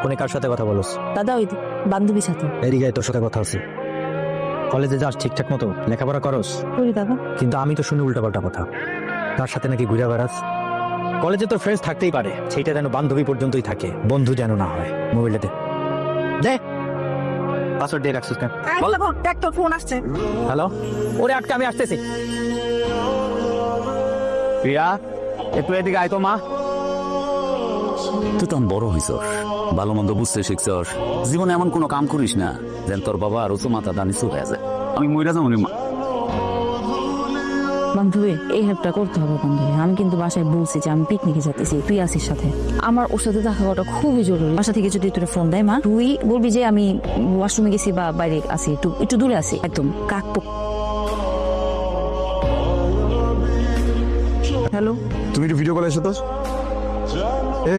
কোনে কার সাথে কথা বলছ? দাদা ওই বান্ধবীর সাথে। এদিকে তোর সাথে কথা আছে। কলেজে যাস ঠিকঠাক মতো লেখাপড়া করস? করি দাদা। কিন্তু আমি তো শুনি উল্টাপাল্টা কথা, তার সাথে নাকি ঘুরে বেড়াস। কলেজে তোর ফ্রেন্ডস থাকতেই পারে, সেইটা যেন বান্ধবী পর্যন্তই থাকে, বন্ধু যেন না হয়। মোবাইলটা দে, দে। পাসওয়ার্ড দিয়ে রাখছিস কেন? বল বল, দেখ তোর ফোন আসছে। হ্যালো, ওরে আটকে, আমি আসতেছি। প্রিয়া, একটু এদিকে আয় তো। মা, তুই তখন বড় হইছস, ভালো মন্দ বুঝতে শিখছস, জীবনে এমন কোনো কাম করিস না যেন তোর বাবা আর উঁচু মাথা দানিচু হয়ে যায়। আমি মইরা যাবো রে মা। বান্ধবী, এই হেল্পটা করতে হবে বান্ধবী। আমি কিন্তু বাসায় বলছি যে আমি পিকনিকে যেতেছি প্রিয়াসির সাথে। আমার ওর সাথে দেখা করাটা খুবই জরুরি। বাসা থেকে যদি তোর ফোন দেয় মা, তুই বলবি যে আমি ওয়াশরুমে গেছি বা বাইরে আসি, একটু দূরে আসি, একদম কাক। হ্যালো, তুমি একটু ভিডিও কলে এসো তো।